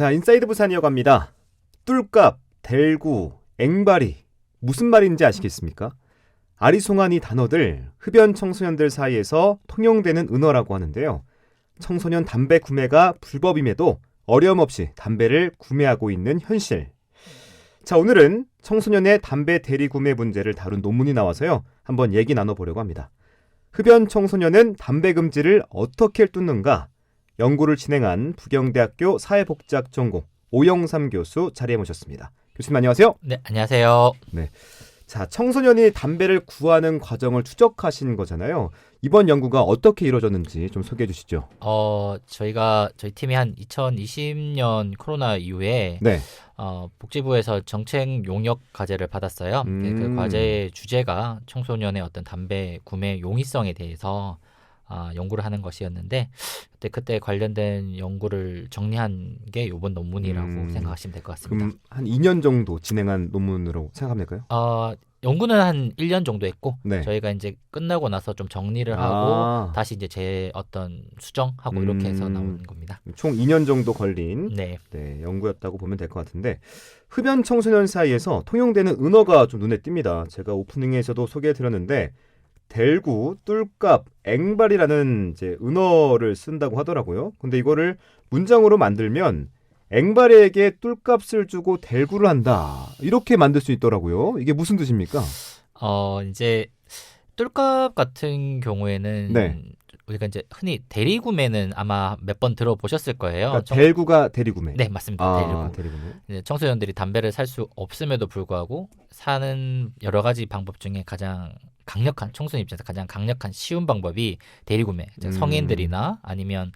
자, 인사이드 부산 이어갑니다. 뚫값, 델구, 앵바리 무슨 말인지 아시겠습니까? 아리송한 이 단어들 흡연 청소년들 사이에서 통용되는 은어라고 하는데요. 청소년 담배 구매가 불법임에도 어려움 없이 담배를 구매하고 있는 현실. 자, 오늘은 청소년의 담배 대리 구매 문제를 다룬 논문이 나와서요. 한번 얘기 나눠보려고 합니다. 흡연 청소년은 담배 금지를 어떻게 뚫는가? 연구를 진행한 부경대학교 사회복지학 전공 오영삼 교수 자리에 모셨습니다. 교수님 안녕하세요. 네, 안녕하세요. 네. 자, 청소년이 담배를 구하는 과정을 추적하신 거잖아요. 이번 연구가 어떻게 이루어졌는지 좀 소개해 주시죠. 저희 팀이 한 2020년 코로나 이후에 네. 복지부에서 정책 용역 과제를 받았어요. 그 과제의 주제가 청소년의 어떤 담배 구매 용이성에 대해서 연구를 하는 것이었는데 그때 관련된 연구를 정리한 게 이번 논문이라고 생각하시면 될 것 같습니다. 그럼 한 2년 정도 진행한 논문으로 생각하면 될까요? 연구는 한 1년 정도 했고 네. 저희가 이제 끝나고 나서 좀 정리를 하고 다시 이제 제 어떤 수정하고 이렇게 해서 나오는 겁니다. 총 2년 정도 걸린 네, 연구였다고 보면 될 것 같은데 흡연 청소년 사이에서 통용되는 은어가 좀 눈에 띕니다. 제가 오프닝에서도 소개해드렸는데 델구, 뚫값, 앵발이라는 이제 은어를 쓴다고 하더라고요. 근데 이거를 문장으로 만들면 앵발에게 뚫값을 주고 델구를 한다. 이렇게 만들 수 있더라고요. 이게 무슨 뜻입니까? 이제 뚫값 같은 경우에는 네. 우리가 이제 흔히 대리구매는 아마 몇 번 들어보셨을 거예요. 그러니까 델구가 대리구매. 네, 맞습니다. 대리구매. 이제 청소년들이 담배를 살 수 없음에도 불구하고 사는 여러 가지 방법 중에 가장 강력한, 청소년 입장에서 가장 강력한 쉬운 방법이 대리구매. 성인들이나 아니면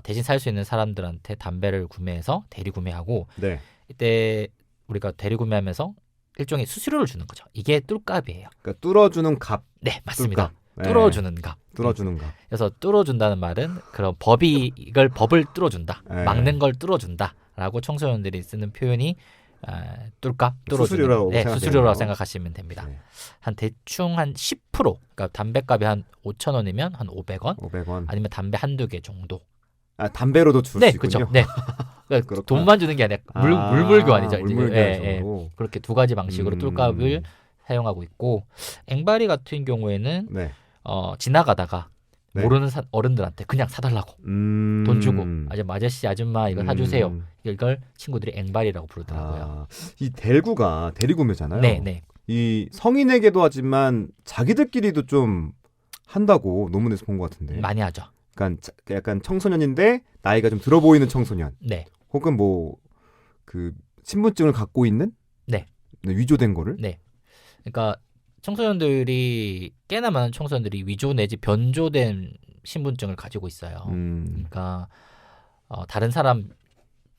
대신 살 수 있는 사람들한테 담배를 구매해서 대리구매하고 네. 이때 우리가 대리구매하면서 일종의 수수료를 주는 거죠. 이게 뚫값이에요. 그러니까 뚫어주는 값. 네, 맞습니다. 뚫값. 뚫어주는 값. 뚫어주는 값. 그래서 뚫어준다는 말은 그런 법을 뚫어준다. 네. 막는 걸 뚫어준다라고 청소년들이 쓰는 표현이 뚫값, 뚫어주는 수수료라고 수수료라고 생각하시면 됩니다. 네. 한 대충 한 10%, 그러니까 담배값이 한 5,000원이면 한 500원, 500원. 아니면 담배 한두 개 정도. 담배로도 줄 수 있군요. 그렇죠. 네. 그러니까 돈만 주는 게 아니라 물물 교환이죠. 물물 교환으로. 그렇게 두 가지 방식으로 뚫값을 사용하고 있고, 앵바리 같은 경우에는 네. 지나가다가 네. 모르는 어른들한테 그냥 사달라고 돈 주고 아저씨 아줌마 이거 사주세요. 이걸 친구들이 앵바리라고 부르더라고요. 이 델구가 대리구매잖아요. 네. 이 성인에게도 하지만 자기들끼리도 좀 한다고 논문에서 본 것 같은데. 많이 하죠. 그러니까 약간 청소년인데 나이가 좀 들어 보이는 청소년. 네. 혹은 뭐 그 신분증을 갖고 있는 위조된 거를. 네. 그러니까 청소년들이 꽤나 많은 청소년들이 위조 내지 변조된 신분증을 가지고 있어요. 그러니까 다른 사람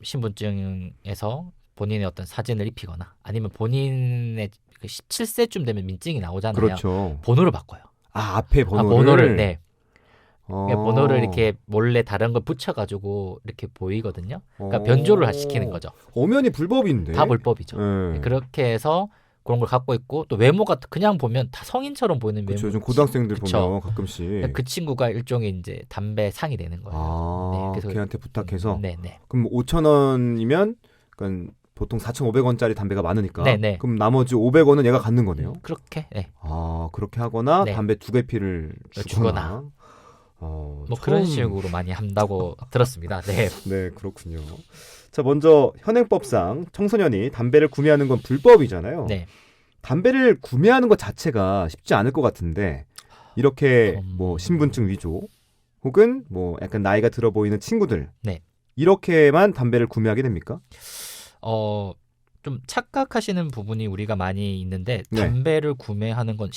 신분증에서 본인의 어떤 사진을 입히거나 아니면 본인의 그 17세쯤 되면 민증이 나오잖아요. 그렇죠. 번호를 바꿔요. 앞에 번호를. 번호를 네. 번호를 이렇게 몰래 다른 걸 붙여가지고 이렇게 보이거든요. 그러니까 변조를 시키는 거죠. 엄연히 불법인데. 다 불법이죠. 그렇게 해서 그런 걸 갖고 있고 또 외모가 그냥 보면 다 성인처럼 보이는 외모. 요즘 고등학생들 그쵸. 보면 가끔씩. 그 친구가 일종의 이제 담배 상이 되는 거예요. 그래서 걔한테 부탁해서. 네네. 그럼 5,000원이면 그러니까 보통 4,500원짜리 담배가 많으니까. 네네. 그럼 나머지 500원은 얘가 갖는 거네요. 그렇게. 네. 그렇게 하거나 네. 담배 2개피를 주거나. 뭐 그런 식으로 많이 한다고 들었습니다. 네. 네, 그렇군요. 자, 먼저 현행법상 청소년이 담배를 구매하는 건 불법이잖아요. 네. 담배를 구매하는 것 자체가 쉽지 않을 것 같은데 이렇게 뭐 신분증 위조 혹은 뭐 약간 나이가 들어 보이는 친구들 이렇게만 담배를 구매하게 됩니까? 좀 착각하시는 부분이 우리가 많이 있는데 담배를 구매하는 건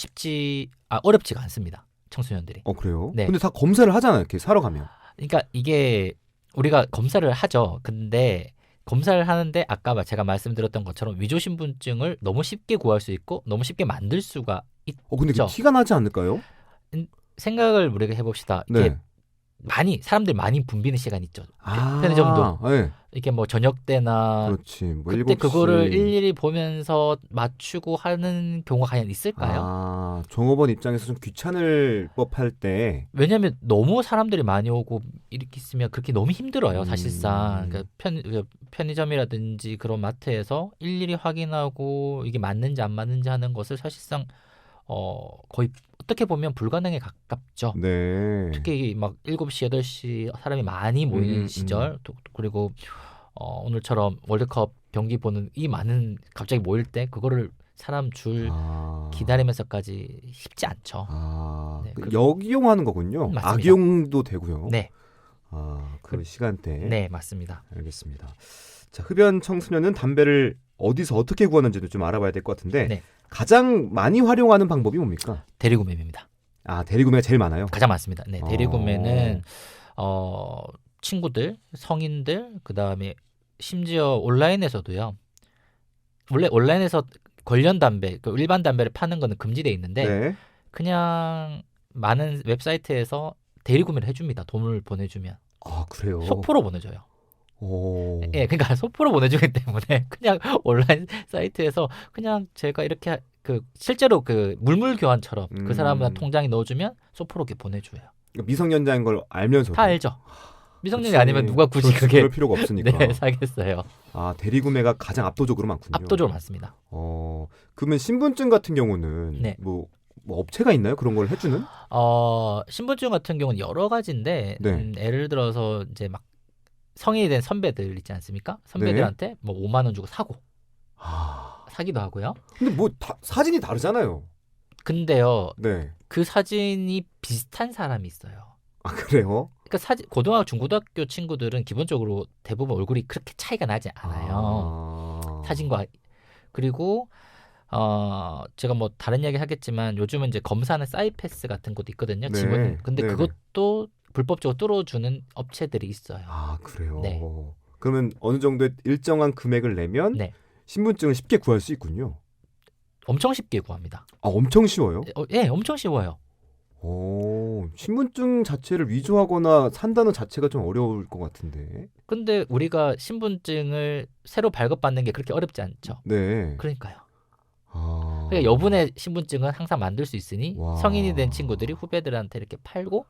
어렵지가 않습니다. 청소년들이. 그래요? 네. 근데 다 검사를 하잖아요. 이렇게 사러 가면. 그러니까 이게 우리가 검사를 하죠. 근데 검사를 하는데 아까 제가 말씀드렸던 것처럼 위조 신분증을 너무 쉽게 구할 수 있고 너무 쉽게 만들 수가 있죠. 근데 티가 나지 않을까요? 생각을 우리가 해봅시다. 네. 이게 사람들이 많이 붐비는 시간이 있죠. 아, 편의점도 네. 이게 뭐 저녁 때나 그렇지. 뭐 그때 7시. 그거를 일일이 보면서 맞추고 하는 경우가 과연 있을까요? 아, 종업원 입장에서 좀 귀찮을 법할 때. 왜냐하면 너무 사람들이 많이 오고 이렇게 있으면 그렇게 너무 힘들어요. 음. 사실상 그러니까 편의점이라든지 그런 마트에서 일일이 확인하고 이게 맞는지 안 맞는지 하는 것을 사실상 거의 어떻게 보면 불가능에 가깝죠. 네. 특히 막 7시, 8시 사람이 많이 모이는 시절 그리고 오늘처럼 월드컵 경기 보는 이 많은 갑자기 모일 때 그거를 사람 줄 아. 기다리면서까지 쉽지 않죠. 아, 네, 역이용하는 거군요. 맞습니다. 악용도 되고요. 네, 아, 그 시간대에. 네, 맞습니다. 알겠습니다. 자, 흡연 청소년은 담배를 어디서 어떻게 구하는지도 좀 알아봐야 될 것 같은데 네. 가장 많이 활용하는 방법이 뭡니까? 대리구매입니다. 아, 대리구매가 제일 많아요. 가장 많습니다. 네, 대리구매는 친구들, 성인들, 그 다음에 심지어 온라인에서도요. 원래 온라인에서 관련 담배, 그 일반 담배를 파는 거는 금지돼 있는데 네. 그냥 많은 웹사이트에서 대리구매를 해줍니다. 돈을 보내주면 아, 그래요. 소포로 보내줘요. 오. 예, 그러니까 소포로 보내주기 때문에 그냥 온라인 사이트에서 그냥 제가 이렇게 실제로 그 물물 교환처럼 그 사람한테 통장에 넣어주면 소포로 이렇게 보내줘요. 미성년자인 걸 알면서도. 다 알죠. 미성년이 그치. 아니면 누가 굳이 그렇지, 그게 그럴 필요가 없으니까. 네, 사겠어요. 아, 대리구매가 가장 압도적으로 많군요. 압도적으로 많습니다. 그러면 신분증 같은 경우는 네. 뭐 업체가 있나요? 그런 걸 해주는? 신분증 같은 경우는 여러 가지인데 네. 예를 들어서 이제 막 성인이 된 선배들 있지 않습니까? 선배들한테 뭐 5만 원 주고 사기도 하고요. 근데 뭐 사진이 다르잖아요. 근데요, 네. 그 사진이 비슷한 사람이 있어요. 아, 그래요? 그러니까 고등학교, 중고등학교 친구들은 기본적으로 대부분 얼굴이 그렇게 차이가 나지 않아요. 사진과 그리고 제가 뭐 다른 이야기 하겠지만 요즘은 이제 검사하는 사이패스 같은 것도 있거든요. 네. 지문. 근데 네네. 그것도 불법적으로 뚫어주는 업체들이 있어요. 아, 그래요? 네. 그러면 어느 정도의 일정한 금액을 내면 네. 신분증을 쉽게 구할 수 있군요. 엄청 쉽게 구합니다. 아, 엄청 쉬워요? 예, 엄청 쉬워요. 신분증 자체를 위조하거나 산다는 자체가 좀 어려울 것 같은데. 근데 우리가 신분증을 새로 발급받는 게 그렇게 어렵지 않죠. 네. 그러니까요. 아. 그러니까 여분의 신분증은 항상 만들 수 있으니 와. 성인이 된 친구들이 후배들한테 이렇게 팔고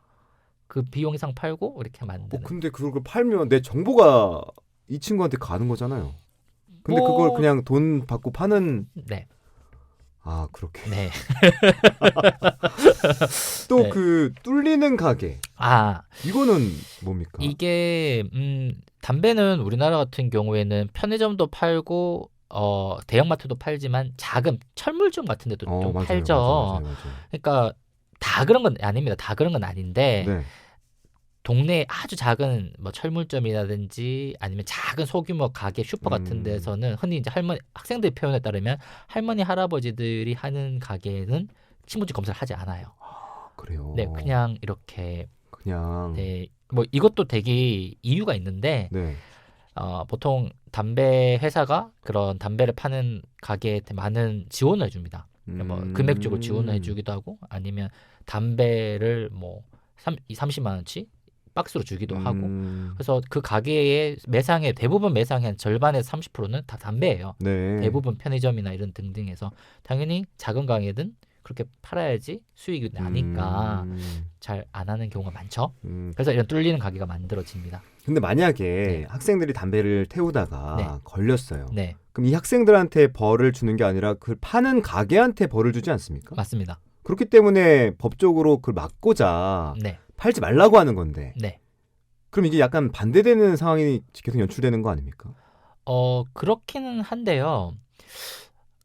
그 비용 이상 팔고 이렇게 만드는. 근데 그걸 팔면 내 정보가 이 친구한테 가는 거잖아요. 근데 뭐- 그걸 그냥 돈 받고 파는. 네, 아, 그렇게. 네. 또 네. 그 뚫리는 가게. 이거는 뭡니까? 이게 담배는 우리나라 같은 경우에는 편의점도 팔고 대형마트도 팔지만 작은 철물점 같은 데도 좀 맞아요, 팔죠. 맞아요. 그러니까 다 그런 건 아닙니다. 다 그런 건 아닌데 네. 동네 아주 작은 뭐 철물점이라든지 아니면 작은 소규모 가게 슈퍼 같은 데서는 흔히 이제 학생들의 표현에 따르면 할머니 할아버지들이 하는 가게는 신분증 검사를 하지 않아요. 그래요. 네, 그냥 이렇게 그냥. 네, 뭐 이것도 되게 이유가 있는데 네. 보통 담배 회사가 그런 담배를 파는 가게에 많은 지원을 해줍니다. 뭐 금액적으로 지원을 해주기도 하고 아니면 담배를 뭐 30만 원치 박스로 주기도 하고 그래서 그 가게의 대부분 매상의 한 절반에서 30%는 다 담배예요. 네. 대부분 편의점이나 이런 등등에서 당연히 작은 가게든 그렇게 팔아야지 수익이 나니까 잘 안 하는 경우가 많죠. 그래서 이런 뚫리는 가게가 만들어집니다. 근데 만약에 네. 학생들이 담배를 태우다가 네. 걸렸어요. 네, 그럼 이 학생들한테 벌을 주는 게 아니라 그 파는 가게한테 벌을 주지 않습니까? 맞습니다. 그렇기 때문에 법적으로 그걸 막고자 네, 팔지 말라고 하는 건데. 네. 그럼 이게 약간 반대되는 상황이 계속 연출되는 거 아닙니까? 그렇기는 한데요.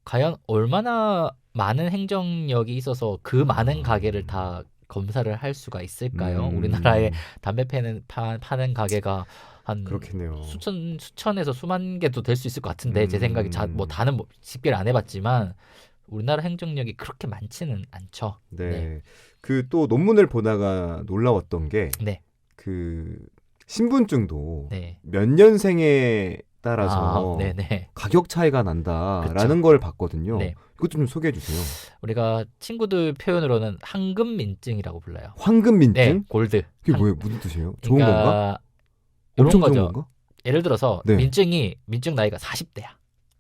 과연 얼마나 많은 행정력이 있어서 그 많은 가게를 다 검사를 할 수가 있을까요? 우리나라에 담배 파는 가게가 한 그렇겠네요. 수천에서 수만 개도 될 수 있을 것 같은데 제 생각에 뭐 다는 집계를 안 해봤지만 우리나라 행정력이 그렇게 많지는 않죠. 네. 네. 그 또 논문을 보다가 놀라웠던 게 네, 그 신분증도 네. 몇 년생에 따라서 네네. 가격 차이가 난다라는 그쵸. 걸 봤거든요. 네. 이것 좀 소개해 주세요. 우리가 친구들 표현으로는 황금 민증이라고 불러요. 황금 민증? 네, 골드. 그게 뭐예요? 무슨 뜻이에요? 좋은 건가? 그러니까 이런 엄청 거죠. 좋은 건가? 예를 들어서 네. 민증 나이가 40대야.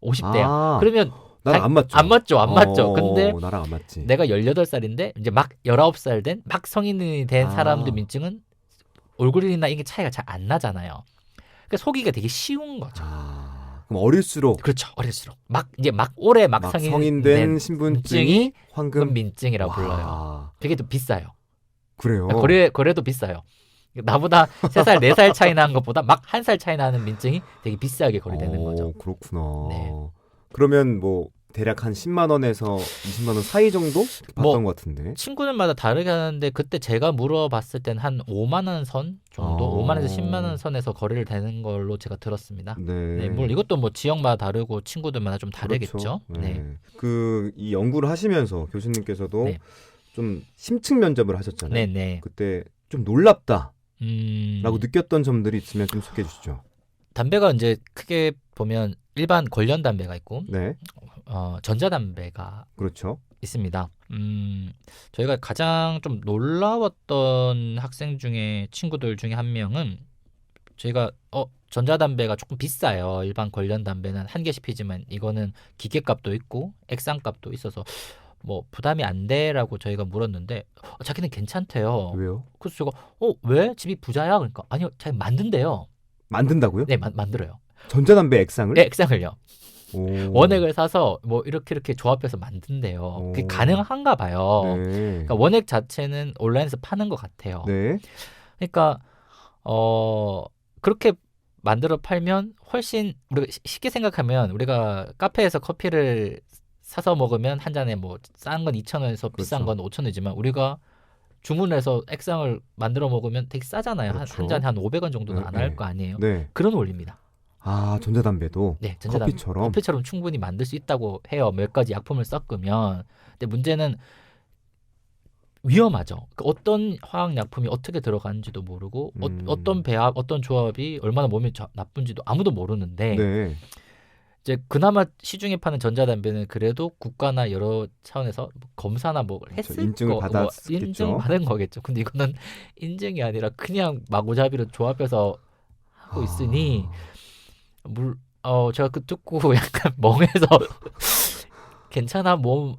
50대야. 아, 그러면 나랑 안 맞죠? 안 맞죠. 근데 나랑 안 맞지. 내가 18살인데 이제 막 19살 된 막 성인이 된 아. 사람들 민증은 얼굴이나 이게 차이가 잘 안 나잖아요. 그러니까 속이기가 되게 쉬운 거죠. 그럼 어릴수록 그렇죠. 어릴수록 올해 막 막 성인 성인 된 된 신분증이 황금 민증이라고 와, 불러요. 되게 또 비싸요. 그래요. 거래도 비싸요. 나보다 3살, 4살 차이 나는 것보다 막 1살 차이 나는 민증이 되게 비싸게 거래되는 거죠. 그렇구나. 네. 그러면 뭐 대략 한 10만 원에서 20만 원 사이 정도 봤던 뭐, 것 같은데. 친구들마다 다르게 하는데 그때 제가 물어봤을 땐 한 5만 원 선 정도, 5만에서 10만 원 선에서 거래를 되는 걸로 제가 들었습니다. 네. 네, 물론 이것도 뭐 지역마다 다르고 친구들마다 좀 다르겠죠. 그렇죠. 네. 이 연구를 하시면서 교수님께서도 네. 좀 심층 면접을 하셨잖아요. 네, 네. 그때 좀 놀랍다라고 음, 느꼈던 점들이 있으면 좀 소개해 주시죠. 담배가 이제 크게 보면 일반 관련 담배가 있고 네. 전자담배가 그렇죠. 있습니다. 저희가 가장 좀 놀라웠던 학생 중에 친구들 중에 한 명은 저희가 전자담배가 조금 비싸요. 일반 관련 담배는 한 개씩 피지만 이거는 기계값도 있고 액상값도 있어서 뭐 부담이 안 돼라고 저희가 물었는데 자기는 괜찮대요. 왜요? 그래서 제가 왜? 집이 부자야? 그러니까 아니요, 자기 만든대요. 만든다고요? 네, 만들어요. 전자담배 액상을? 네, 액상을요. 오. 원액을 사서 뭐 이렇게 조합해서 만든대요. 그게 오. 가능한가 봐요. 네. 그러니까 원액 자체는 온라인에서 파는 것 같아요. 네. 그러니까 그렇게 만들어 팔면 훨씬 우리가 쉽게 생각하면 우리가 카페에서 커피를 사서 먹으면 한 잔에 뭐 싼 건 2,000원에서 비싼 그렇죠. 건 5,000원이지만 우리가 주문해서 액상을 만들어 먹으면 되게 싸잖아요. 그렇죠. 한 잔에 한 500원 정도는 네, 안 네. 할 거 아니에요. 네. 그런 원리입니다. 전자담배도 네, 커피처럼 충분히 만들 수 있다고 해요. 몇 가지 약품을 섞으면. 근데 문제는 위험하죠. 어떤 화학약품이 어떻게 들어가는지도 모르고 어떤 배합, 어떤 조합이 얼마나 몸에 나쁜지도 아무도 모르는데 네. 이제 그나마 시중에 파는 전자담배는 그래도 국가나 여러 차원에서 검사나 뭐 그렇죠. 했을 인증을 받았겠죠. 인증받은 거겠죠. 근데 이거는 인증이 아니라 그냥 마구잡이로 조합해서 하고 있으니 제가 그 듣고 약간 멍해서 괜찮아 뭐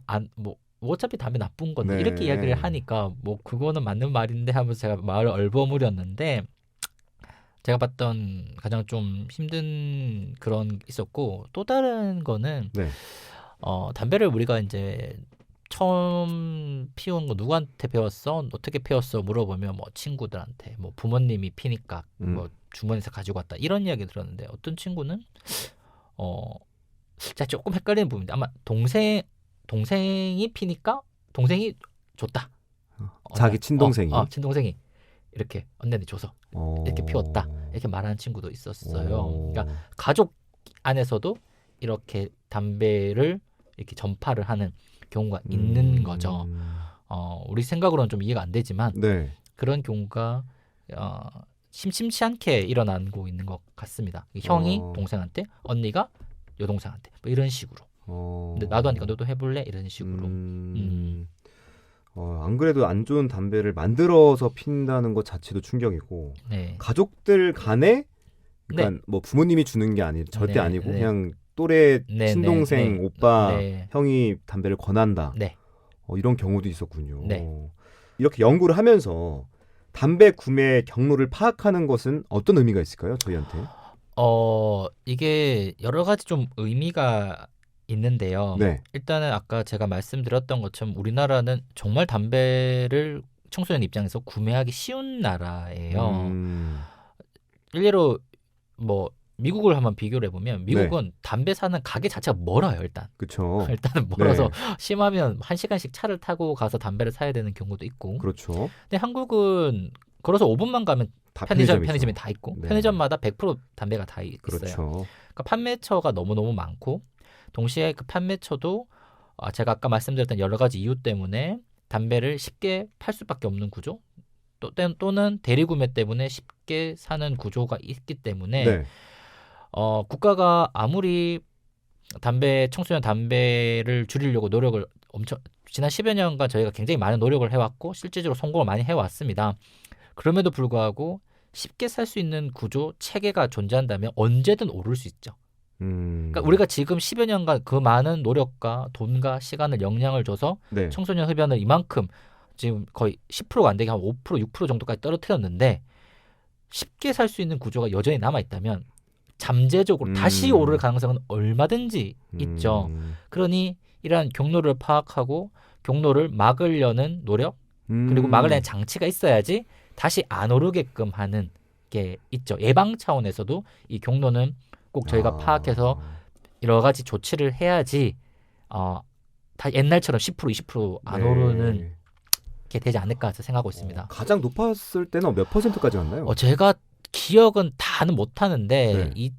어차피 담배 나쁜 건데 네. 이렇게 이야기를 하니까 뭐 그거는 맞는 말인데 하면서 제가 말을 얼버무렸는데 제가 봤던 가장 좀 힘든 그런 있었고 또 다른 거는 네. 담배를 우리가 이제 처음 피운 거 누구한테 배웠어? 어떻게 피웠어? 물어보면 뭐 친구들한테 뭐 부모님이 피니까 뭐 주머니에서 가지고 왔다 이런 이야기 들었는데 어떤 친구는 제가 조금 헷갈리는 부분인데 아마 동생이 피니까 동생이 줬다. 자기 친동생이 친동생이 이렇게 언니한테 줘서 이렇게 피웠다 이렇게 말하는 친구도 있었어요. 그러니까 가족 안에서도 이렇게 담배를 이렇게 전파를 하는 경우가 있는 거죠. 우리 생각으로는 좀 이해가 안 되지만 네. 그런 경우가 심심치 않게 일어나고 있는 것 같습니다. 형이 동생한테, 언니가 여동생한테 뭐 이런 식으로. 근데 나도 하니까 너도 해볼래? 이런 식으로. 안 그래도 안 좋은 담배를 만들어서 핀다는 것 자체도 충격이고 네. 가족들 간에 그러니까 뭐 부모님이 주는 게 절대 네, 아니고 네. 그냥 또래 네, 친동생, 네, 오빠, 네. 형이 담배를 권한다. 네. 이런 경우도 있었군요. 네. 이렇게 연구를 하면서 담배 구매 경로를 파악하는 것은 어떤 의미가 있을까요? 저희한테? 이게 여러 가지 좀 의미가 있는데요. 네. 일단은 아까 제가 말씀드렸던 것처럼 우리나라는 정말 담배를 청소년 입장에서 구매하기 쉬운 나라예요. 일례로 뭐 미국을 한번 비교를 해보면 미국은 담배 사는 가게 자체가 멀어요. 그렇죠. 일단은 멀어서 심하면 1시간씩 차를 타고 가서 담배를 사야 되는 경우도 있고. 그렇죠. 근데 한국은 걸어서 5분만 가면 다 편의점이 다 있고 네. 편의점마다 100% 담배가 다 있어요. 그렇죠. 그러니까 판매처가 너무너무 많고 동시에 그 판매처도 제가 아까 말씀드렸던 여러 가지 이유 때문에 담배를 쉽게 팔 수밖에 없는 구조 또는 대리구매 때문에 쉽게 사는 구조가 있기 때문에 국가가 아무리 청소년 담배를 줄이려고 노력을 지난 10여 년간 저희가 굉장히 많은 노력을 해왔고 실질적으로 성공을 많이 해왔습니다. 그럼에도 불구하고 쉽게 살 수 있는 구조, 체계가 존재한다면 언제든 오를 수 있죠. 그러니까 우리가 지금 10여 년간 그 많은 노력과 돈과 시간을 역량을 줘서 네. 청소년 흡연을 이만큼 지금 거의 10%가 안 되게 한 5%, 6% 정도까지 떨어뜨렸는데 쉽게 살 수 있는 구조가 여전히 남아있다면 잠재적으로 다시 오를 가능성은 얼마든지 있죠. 그러니 이러한 경로를 파악하고 경로를 막으려는 노력 그리고 막으려는 장치가 있어야지 다시 안 오르게끔 하는 게 있죠. 예방 차원에서도 이 경로는 꼭 저희가 파악해서 여러 가지 조치를 해야지 다 옛날처럼 10% 20%안 오르는 게 되지 않을까 해서 생각하고 있습니다. 가장 높았을 때는 몇 %까지 갔나요? 제가 기억은 다는 못하는데 네.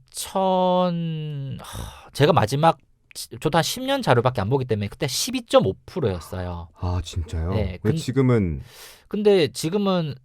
제가 마지막 저도 한 10년 자료밖에 안 보기 때문에 그때 12.5%였어요. 아 진짜요? 네, 지금은 근데 지금은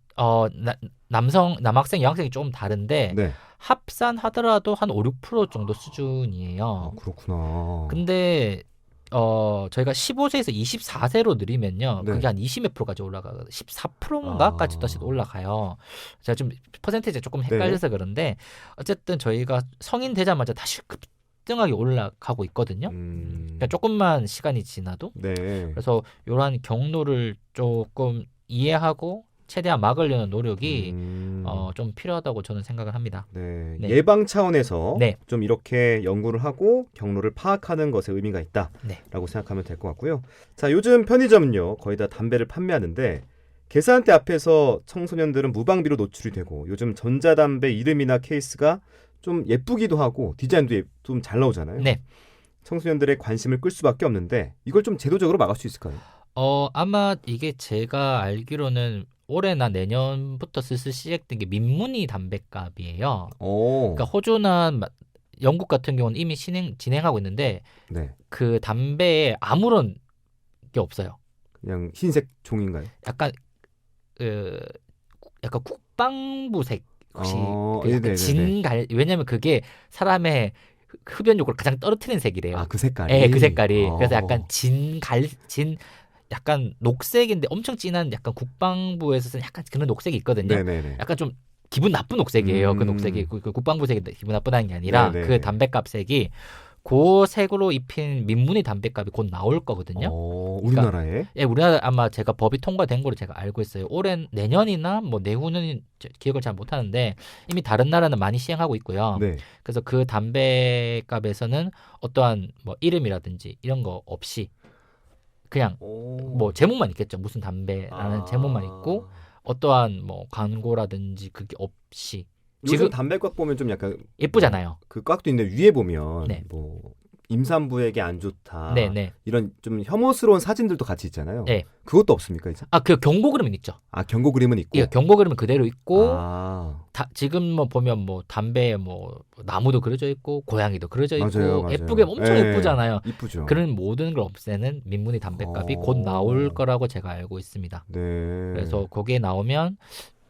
남학생, 여학생이 조금 다른데 네. 합산하더라도 한 5, 6% 정도 아, 수준이에요. 그렇구나. 근데 저희가 15세에서 24세로 늘리면요. 네. 그게 한 20몇 프로까지 올라가거든요. 14%인가까지 다시 올라가요. 제가 좀 퍼센테이지가 조금 헷갈려서 그런데 어쨌든 저희가 성인 되자마자 다시 급등하게 올라가고 있거든요. 그러니까 조금만 시간이 지나도. 네. 그래서 이러한 경로를 조금 이해하고 최대한 막으려는 노력이 좀 필요하다고 저는 생각을 합니다. 네. 네. 예방 차원에서 네. 좀 이렇게 연구를 하고 경로를 파악하는 것에 의미가 있다라고 네. 생각하면 될 것 같고요. 자, 요즘 편의점은요 거의 다 담배를 판매하는데 계산대 앞에서 청소년들은 무방비로 노출이 되고 요즘 전자담배 이름이나 케이스가 좀 예쁘기도 하고 디자인도 좀 잘 나오잖아요. 네. 청소년들의 관심을 끌 수밖에 없는데 이걸 좀 제도적으로 막을 수 있을까요? 아마 이게 제가 알기로는 올해나 내년부터 슬슬 시작된 게 민무늬 담배값이에요. 그러니까 호주나 영국 같은 경우는 이미 진행하고 있는데 네. 그 담배에 아무런 게 없어요. 그냥 흰색 종인가요? 약간 국방부색 혹시 왜냐면 그게 사람의 흡연욕을 가장 떨어뜨리는 색이래요. 그 색깔이? 네, 그 색깔이. 그래서 약간 약간 녹색인데 엄청 진한 약간 국방부에서 쓰는 약간 그런 녹색이 있거든요. 네네네. 약간 좀 기분 나쁜 녹색이에요. 그 녹색이 그 국방부색이 기분 나쁘다는 게 아니라 네네. 그 담배값 색이 그 색으로 입힌 민무늬 담배값이 곧 나올 거거든요. 우리나라에? 그러니까, 예, 우리나라 아마 제가 법이 통과된 걸로 제가 알고 있어요. 내년이나 뭐 내후년 기억을 잘 못하는데 이미 다른 나라는 많이 시행하고 있고요. 네. 그래서 그 담배값에서는 어떠한 뭐 이름이라든지 이런 거 없이 그냥 뭐 제목만 있겠죠. 무슨 담배라는 제목만 있고 어떠한 뭐 광고라든지 그게 없이 지금 담배곽 보면 좀 약간 예쁘잖아요. 그 곽도 있는데 위에 보면 네. 뭐 임산부에게 안 좋다. 네. 이런 좀 혐오스러운 사진들도 같이 있잖아요. 네. 그것도 없습니까 이제? 그 경고 그림은 있죠. 경고 그림은 있고. 예, 경고 그림은 그대로 있고 지금 뭐 보면 뭐 담배에 뭐 나무도 그려져 있고 고양이도 그려져 있고 맞아요. 예쁘게 엄청 예쁘잖아요. 이쁘죠. 그런 모든 걸 없애는 민무늬 담배값이 곧 나올 거라고 제가 알고 있습니다. 네. 그래서 거기에 나오면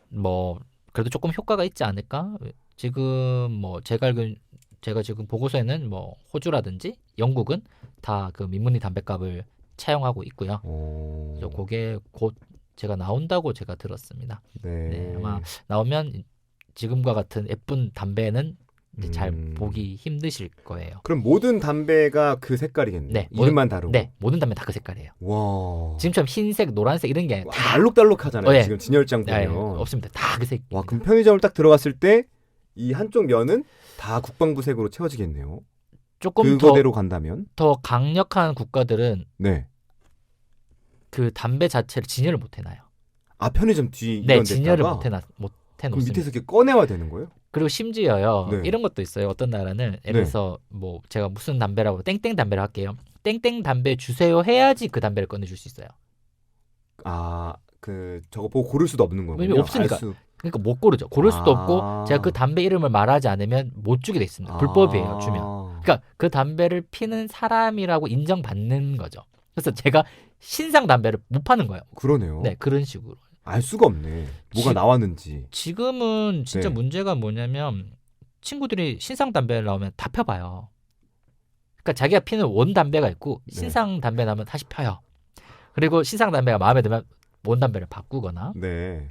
뭐 그래도 조금 효과가 있지 않을까? 지금 뭐 제가 지금 보고서에는 뭐 호주라든지 영국은 다 그 민무늬 담배값을 차용하고 있고요. 그래서 그게 곧 제가 나온다고 제가 들었습니다. 네, 아마 나오면 지금과 같은 예쁜 담배는 이제 잘 보기 힘드실 거예요. 그럼 모든 담배가 그 색깔이겠네요. 네, 이름만 다르고. 네, 모든 담배 다 그 색깔이에요. 와. 지금처럼 흰색, 노란색 이런 게 다 알록달록하잖아요. 네. 지금 진열장 보면. 네, 없습니다. 다 그 색. 와, 그럼 편의점을 딱 들어갔을 때 이 한쪽 면은 다 국방부색으로 채워지겠네요. 조금 그거대로 간다면 더 강력한 국가들은 네. 그 담배 자체를 진열을 못 해놔요. 편의점 뒤 이런 네, 데다가? 진열을 못 해놓습니다. 그럼 밑에서 이렇게 꺼내야 되는 거예요? 그리고 심지어요. 네. 이런 것도 있어요. 어떤 나라는 예를 들어서 뭐 제가 무슨 담배라고 땡땡 담배를 할게요. 땡땡 담배 주세요 해야지 그 담배를 꺼내줄 수 있어요. 저거 보고 고를 수도 없는 거군요. 왜냐면 없으니까. 그러니까 못 고르죠. 고를 수도 없고 제가 그 담배 이름을 말하지 않으면 못 주게 돼 있습니다. 불법이에요. 주면. 그러니까 그 담배를 피는 사람이라고 인정받는 거죠. 그래서 제가 신상 담배를 못 파는 거예요. 그러네요. 네, 그런 식으로. 알 수가 없네. 뭐가 나왔는지. 지금은 진짜 문제가 뭐냐면 친구들이 신상 담배를 나오면 다 펴봐요. 그러니까 자기가 피는 원 담배가 있고 신상 담배 나오면 다시 펴요. 그리고 신상 담배가 마음에 들면 원 담배를 바꾸거나. 네.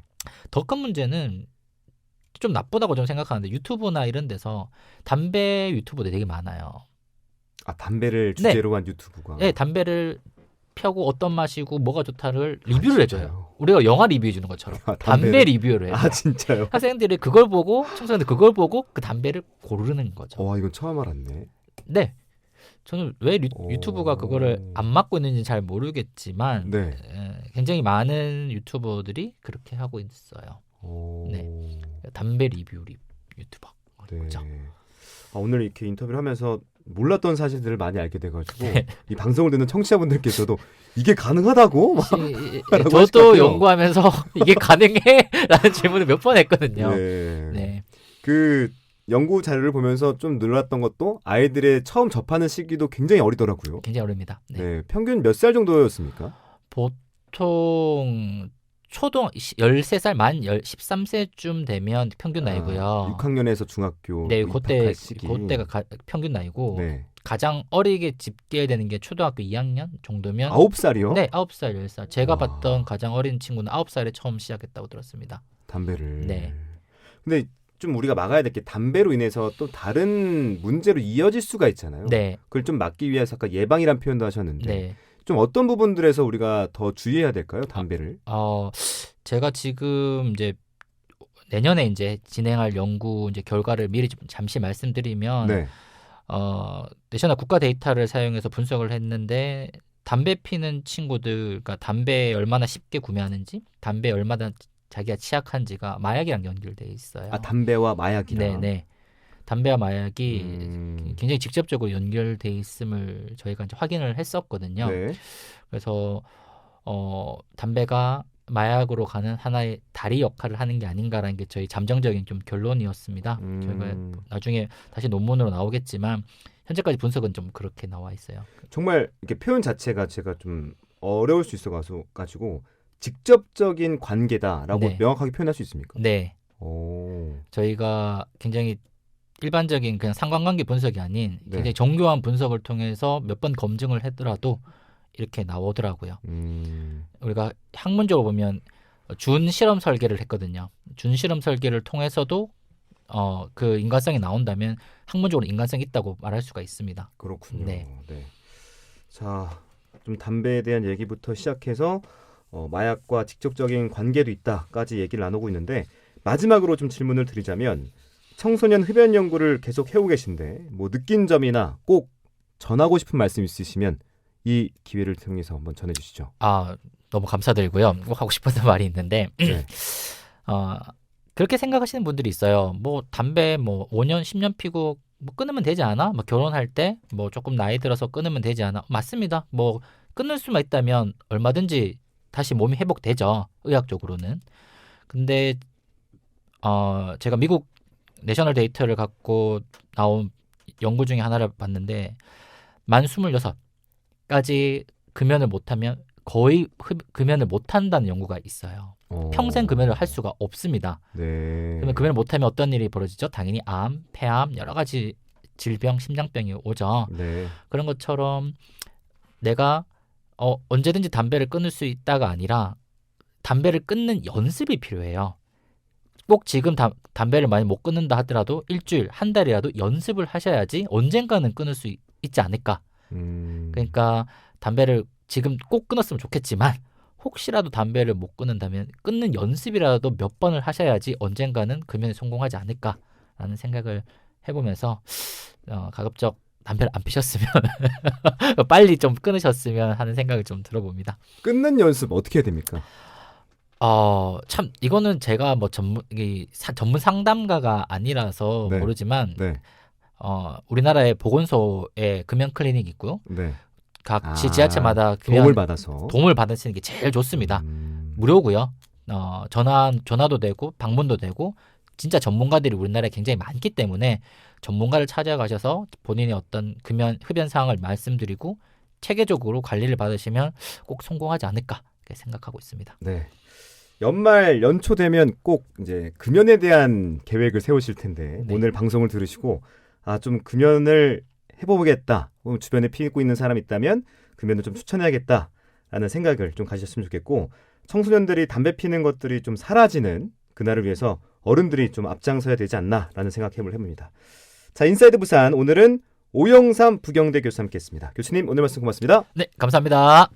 더 큰 문제는 좀 나쁘다고 좀 생각하는데 유튜브나 이런 데서 담배 유튜버들이 되게 많아요. 아, 담배를 주제로 한 유튜브가. 네, 담배를 펴고 어떤 맛이고 뭐가 좋다를 리뷰를 해줘요. 진짜요? 우리가 영화 리뷰해 주는 것처럼 아, 담배 리뷰를 해요. 아, 진짜요? 학생들이 그걸 보고 청소년들 그걸 보고 그 담배를 고르는 거죠. 와, 이건 처음 알았네. 네. 저는 왜 유튜브가 그거를 안 막고 있는지 잘 모르겠지만 네. 굉장히 많은 유튜버들이 그렇게 하고 있어요. 네. 담배 리뷰 유튜버. 네. 그렇죠. 아, 오늘 이렇게 인터뷰를 하면서 몰랐던 사실들을 많이 알게 돼가지고 네. 이 방송을 듣는 청취자분들께서도 이게 가능하다고? 막 라고 하실 것 저도 같아요. 연구하면서 이게 가능해? 라는 질문을 몇 번 했거든요. 네. 네. 그 연구 자료를 보면서 좀 놀랐던 것도 아이들의 처음 접하는 시기도 굉장히 어리더라고요. 굉장히 어렵니다. 네. 네. 평균 몇 살 정도였습니까? 보통 초등 13살 만 13세쯤 되면 평균 나이고요. 6학년에서 중학교 네, 입학할 시기. 그때가 평균 나이고 네. 가장 어리게 집계되는 되는 게 초등학교 2학년 정도면 9살이요? 네, 9살, 10살. 제가 와. 봤던 가장 어린 친구는 9살에 처음 시작했다고 들었습니다. 담배를. 네. 근데 좀 우리가 막아야 될 게 담배로 인해서 또 다른 문제로 이어질 수가 있잖아요. 네. 그걸 좀 막기 위해서 아까 예방이란 표현도 하셨는데 네. 좀 어떤 부분들에서 우리가 더 주의해야 될까요? 담배를. 제가 지금 이제 내년에 이제 진행할 연구 이제 결과를 미리 좀 잠시 말씀드리면 네. 내셔널 국가 데이터를 사용해서 분석을 했는데 담배 피는 친구들, 그러니까 담배 얼마나 쉽게 구매하는지, 담배 얼마나 자기가 취약한지가 마약이랑 연결돼 있어요. 아, 담배와 마약이랑. 네네. 담배와 마약이 굉장히 직접적으로 연결돼 있음을 저희가 이제 확인을 했었거든요. 네. 그래서 담배가 마약으로 가는 하나의 다리 역할을 하는 게 아닌가라는 게 저희 잠정적인 좀 결론이었습니다. 저희가 나중에 다시 논문으로 나오겠지만 현재까지 분석은 좀 그렇게 나와 있어요. 정말 이렇게 표현 자체가 제가 좀 어려울 수 있어 가지고 직접적인 관계다라고 네. 명확하게 표현할 수 있습니까? 네. 오. 저희가 굉장히 일반적인 그냥 상관관계 분석이 아닌 네. 굉장히 정교한 분석을 통해서 몇 번 검증을 했더라도 이렇게 나오더라고요. 우리가 학문적으로 보면 준 실험 설계를 했거든요. 준 실험 설계를 통해서도 그 인간성이 나온다면 학문적으로 인간성이 있다고 말할 수가 있습니다. 그렇군요. 네. 네. 자, 좀 담배에 대한 얘기부터 시작해서 마약과 직접적인 관계도 있다까지 얘기를 나누고 있는데 마지막으로 좀 질문을 드리자면 청소년 흡연 연구를 계속 해오고 계신데 뭐 느낀 점이나 꼭 전하고 싶은 말씀 있으시면 이 기회를 통해서 한번 전해주시죠. 너무 감사드리고요. 꼭 하고 싶었던 말이 있는데 네. 그렇게 생각하시는 분들이 있어요. 뭐 담배 뭐 5년, 10년 피고 뭐 끊으면 되지 않아? 뭐 결혼할 때 뭐 조금 나이 들어서 끊으면 되지 않아? 맞습니다. 뭐 끊을 수만 있다면 얼마든지 다시 몸이 회복되죠. 의학적으로는. 근데 제가 미국 내셔널 데이터를 갖고 나온 연구 중에 하나를 봤는데 만 26까지 금연을 못하면 거의 금연을 못한다는 연구가 있어요. 평생 금연을 할 수가 없습니다. 네. 그러면 금연을 못하면 어떤 일이 벌어지죠? 당연히 암, 폐암, 여러 가지 질병, 심장병이 오죠. 네. 그런 것처럼 내가 언제든지 담배를 끊을 수 있다가 아니라 담배를 끊는 연습이 필요해요. 꼭 지금 담배를 많이 못 끊는다 하더라도 일주일, 한 달이라도 연습을 하셔야지 언젠가는 끊을 수 있지 않을까. 그러니까 담배를 지금 꼭 끊었으면 좋겠지만 혹시라도 담배를 못 끊는다면 끊는 연습이라도 몇 번을 하셔야지 언젠가는 금연에 성공하지 않을까라는 생각을 해보면서 가급적 담배를 안 피셨으면 빨리 좀 끊으셨으면 하는 생각을 좀 들어봅니다. 끊는 연습 어떻게 해야 됩니까? 참 이거는 제가 뭐 전문 상담가가 아니라서 네. 모르지만 네. 우리나라의 보건소에 금연 클리닉이 있고요. 네. 각 지자체마다 도움을 받으시는 게 제일 좋습니다. 무료고요. 전화도 되고 방문도 되고 진짜 전문가들이 우리나라에 굉장히 많기 때문에 전문가를 찾아가셔서 본인의 어떤 흡연 상황을 말씀드리고 체계적으로 관리를 받으시면 꼭 성공하지 않을까 생각하고 있습니다. 네. 연말 연초 되면 꼭 이제 금연에 대한 계획을 세우실 텐데 네. 오늘 방송을 들으시고 좀 금연을 해보겠다. 혹은 주변에 피고 있는 사람 있다면 금연을 좀 추천해야겠다라는 생각을 좀 가지셨으면 좋겠고 청소년들이 담배 피는 것들이 좀 사라지는 그날을 위해서 어른들이 좀 앞장서야 되지 않나라는 생각을 해봅니다. 자, 인사이드 부산 오늘은 오영삼 부경대 교수 함께했습니다. 교수님 오늘 말씀 고맙습니다. 네, 감사합니다.